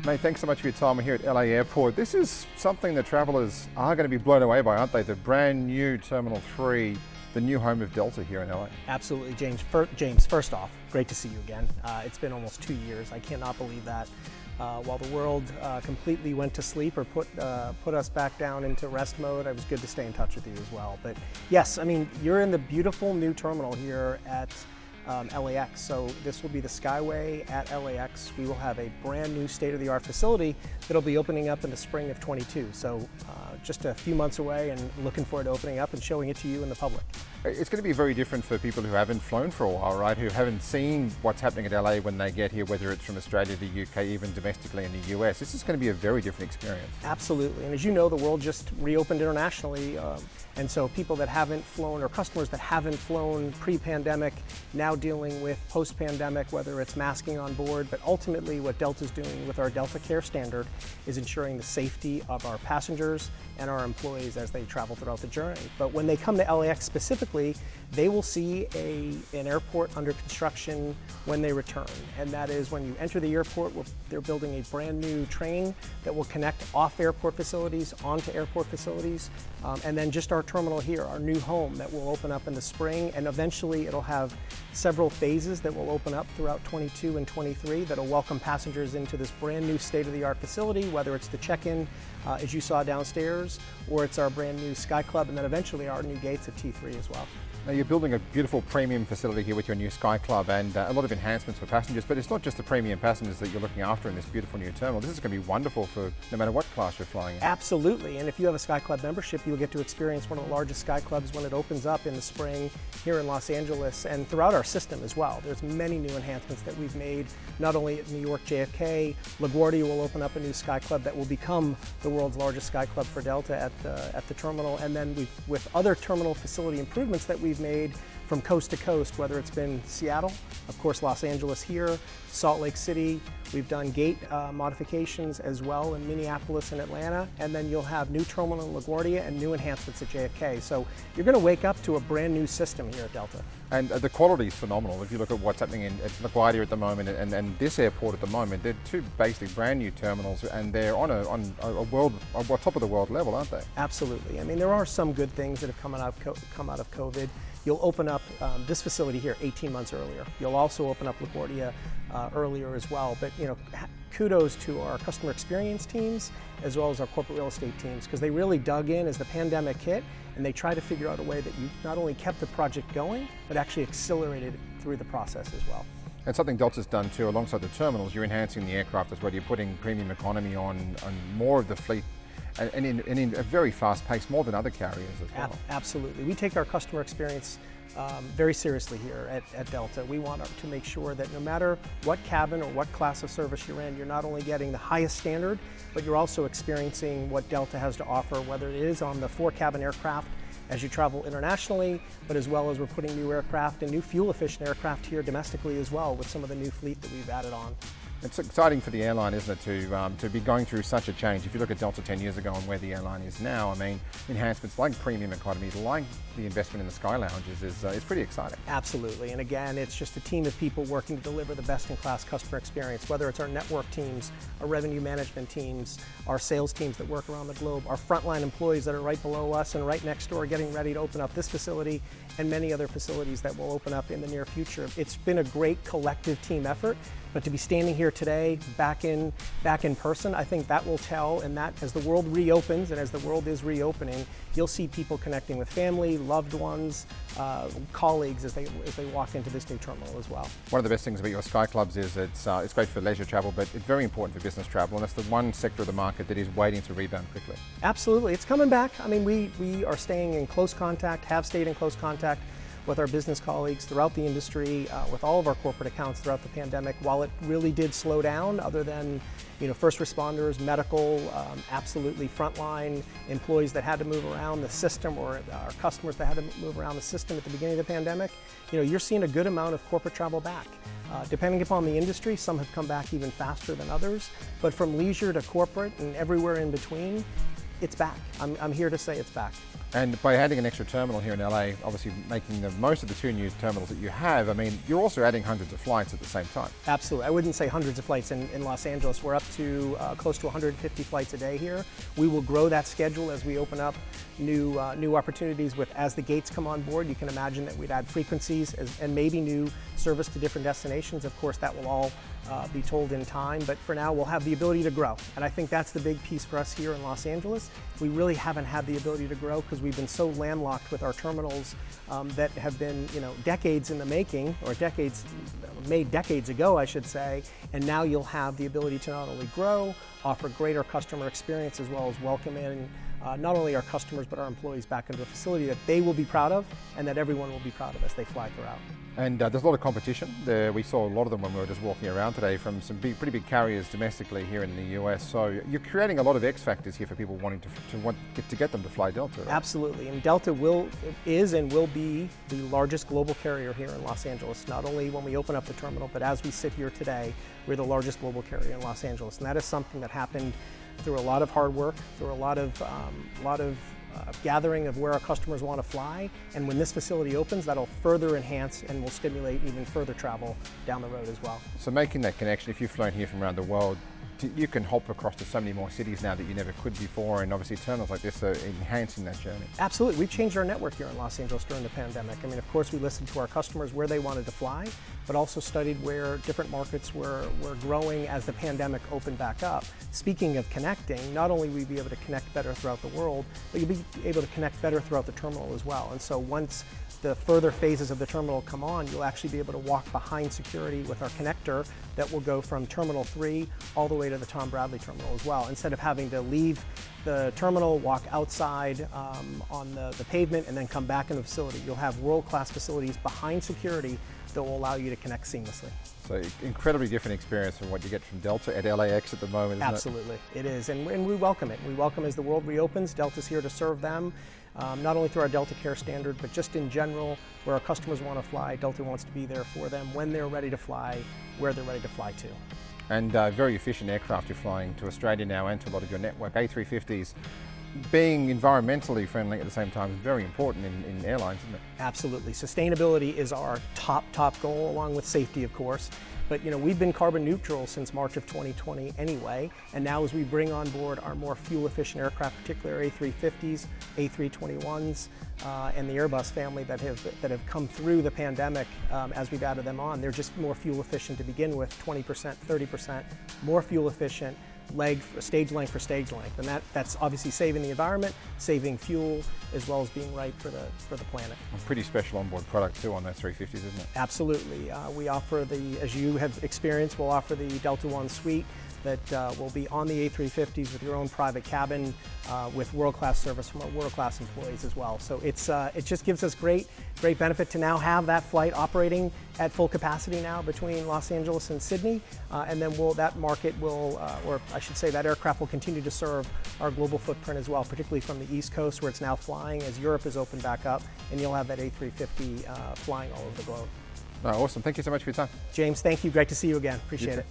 Mate, thanks so much for your time. We're here at LA Airport. This is something that travellers are going to be blown away by, aren't they? The brand new Terminal 3, the new home of Delta here in LA. Absolutely, James. First off, great to see you again. It's been almost 2 years. I cannot believe that. While the world completely went to sleep or put us back down into rest mode, it was good to stay in touch with you as well. But yes, I mean, you're in the beautiful new terminal here at LAX. So this will be the Skyway at LAX. We will have a brand new state-of-the-art facility that'll be opening up in the spring of 22. So just a few months away, and looking forward to opening up and showing it to you and the public. It's going to be very different for people who haven't flown for a while, right? Who haven't seen what's happening at LA when they get here, whether it's from Australia to the UK, even domestically in the US. This is going to be a very different experience. Absolutely, and as you know, the world just reopened internationally, and so people that haven't flown, or customers that haven't flown pre-pandemic, now dealing with post-pandemic, whether it's masking on board, but ultimately what Delta's doing with our Delta Care standard is ensuring the safety of our passengers and our employees as they travel throughout the journey. But when they come to LAX specifically, they will see an airport under construction when they return. And that is when you enter the airport, they're building a brand new train that will connect off airport facilities onto airport facilities. And then just our terminal here, our new home that will open up in the spring, and eventually it'll have several phases that will open up throughout 22 and 23 that'll welcome passengers into this brand new state-of-the-art facility, whether it's the check-in as you saw downstairs, or it's our brand new Sky Club, and then eventually our new gates at T3 as well. Now you're building a beautiful premium facility here with your new Sky Club, and a lot of enhancements for passengers, but it's not just the premium passengers that you're looking after in this beautiful new terminal. This is going to be wonderful for no matter what class you're flying in. Absolutely, and if you have a Sky Club membership, you'll get to experience one of the largest Sky Clubs when it opens up in the spring here in Los Angeles and throughout our system as well. There's many new enhancements that we've made, not only at New York JFK. LaGuardia will open up a new Sky Club that will become the world's largest Sky Club for Delta at the terminal, and then with other terminal facility improvements that we've made from coast to coast, whether it's been Seattle, of course Los Angeles here, Salt Lake City. We've done gate modifications as well in Minneapolis and Atlanta, and then you'll have new terminal in LaGuardia and new enhancements at JFK. So you're going to wake up to a brand new system here at Delta. And the quality is phenomenal. If you look at what's happening at LaGuardia at the moment and this airport at the moment, they're two basically brand new terminals, and they're on a top of the world level, aren't they? Absolutely. I mean, there are some good things that have come out of COVID. You'll open up this facility here 18 months earlier. You'll also open up LaGuardia earlier as well. But you know, kudos to our customer experience teams as well as our corporate real estate teams, because they really dug in as the pandemic hit, and they tried to figure out a way that you not only kept the project going, but actually accelerated it through the process as well. And something Delta's done too, alongside the terminals, you're enhancing the aircraft as well. You're putting premium economy on more of the fleet, and in a very fast pace, more than other carriers as well. Absolutely. We take our customer experience very seriously here at Delta. We want to make sure that no matter what cabin or what class of service you're in, you're not only getting the highest standard, but you're also experiencing what Delta has to offer, whether it is on the 4-cabin aircraft as you travel internationally, but as well as we're putting new aircraft and new fuel-efficient aircraft here domestically as well with some of the new fleet that we've added on. It's exciting for the airline, isn't it, to be going through such a change. If you look at Delta 10 years ago and where the airline is now, I mean, enhancements like premium economy, like the investment in the Sky Lounges is pretty exciting. Absolutely, and again, it's just a team of people working to deliver the best-in-class customer experience, whether it's our network teams, our revenue management teams, our sales teams that work around the globe, our frontline employees that are right below us and right next door getting ready to open up this facility and many other facilities that will open up in the near future. It's been a great collective team effort. But to be standing here today, back in person, I think that will tell, and that as the world reopens and as the world is reopening, you'll see people connecting with family, loved ones, colleagues as they walk into this new terminal as well. One of the best things about your Sky Clubs is it's great for leisure travel, but it's very important for business travel, and that's the one sector of the market that is waiting to rebound quickly. Absolutely, it's coming back. I mean, we are staying in close contact, have stayed in close contact with our business colleagues throughout the industry, with all of our corporate accounts throughout the pandemic. While it really did slow down, other than first responders, medical, absolutely frontline employees that had to move around the system, or our customers that had to move around the system at the beginning of the pandemic, you're seeing a good amount of corporate travel back. Depending upon the industry, some have come back even faster than others, but from leisure to corporate and everywhere in between, it's back. I'm here to say it's back. And by adding an extra terminal here in LA, obviously making the most of the 2 new terminals that you have, I mean, you're also adding hundreds of flights at the same time. Absolutely. I wouldn't say hundreds of flights in Los Angeles. We're up to close to 150 flights a day here. We will grow that schedule as we open up new opportunities as the gates come on board. You can imagine that we'd add frequencies and maybe new service to different destinations. Of course, that will all be told in time, but for now we'll have the ability to grow. And I think that's the big piece for us here in Los Angeles. We really haven't had the ability to grow because we've been so landlocked with our terminals that have been, decades in the making, or made decades ago, I should say. And now you'll have the ability to not only grow, offer greater customer experience, as well as welcome in not only our customers but our employees back into a facility that they will be proud of and that everyone will be proud of as they fly throughout. And there's a lot of competition. We saw a lot of them when we were just walking around today from some pretty big carriers domestically here in the US. So you're creating a lot of X factors here for people wanting to get them to fly Delta. Right? Absolutely, and Delta is and will be the largest global carrier here in Los Angeles. Not only when we open up the terminal, but as we sit here today, we're the largest global carrier in Los Angeles, and that is something that happened through a lot of hard work, through a lot of gathering of where our customers want to fly. And when this facility opens, that'll further enhance and will stimulate even further travel down the road as well. So making that connection, if you've flown here from around the world, you can hop across to so many more cities now that you never could before, and obviously terminals like this are enhancing that journey. Absolutely. We've changed our network here in Los Angeles during the pandemic. I mean, of course, we listened to our customers where they wanted to fly, but also studied where different markets were growing as the pandemic opened back up. Speaking of connecting, not only will you be able to connect better throughout the world, but you'll be able to connect better throughout the terminal as well. And so once the further phases of the terminal come on, you'll actually be able to walk behind security with our connector that will go from Terminal 3 all the way to the Tom Bradley terminal as well. Instead of having to leave the terminal, walk outside on the pavement, and then come back in the facility, you'll have world-class facilities behind security that will allow you to connect seamlessly. So incredibly different experience from what you get from Delta at LAX at the moment, isn't Absolutely, it is, and we welcome it. We welcome as the world reopens. Delta's here to serve them, not only through our Delta Care standard, but just in general, where our customers want to fly, Delta wants to be there for them when they're ready to fly, where they're ready to fly to. And very efficient aircraft you're flying to Australia now and to a lot of your network. A350s, being environmentally friendly at the same time is very important in airlines, isn't it? Absolutely. Sustainability is our top goal, along with safety, of course. But we've been carbon neutral since March of 2020 anyway, and now as we bring on board our more fuel efficient aircraft, particularly A350s, A321s, and the Airbus family that have come through the pandemic as we've added them on, they're just more fuel efficient to begin with, 20%, 30% more fuel efficient, stage length for stage length, and that's obviously saving the environment, saving fuel, as well as being right for the planet. A pretty special onboard product too on those 350s, isn't it? Absolutely. We offer as you have experienced, we'll offer the Delta One suite that will be on the A350s with your own private cabin with world-class service from our world-class employees as well. So it just gives us great benefit to now have that flight operating at full capacity now between Los Angeles and Sydney, and then that market will, or I should say that aircraft will continue to serve our global footprint as well, particularly from the East Coast where it's now flying as Europe is opened back up, and you'll have that A350 flying all over the globe. Awesome. Thank you so much for your time. James, thank you. Great to see you again. Appreciate it.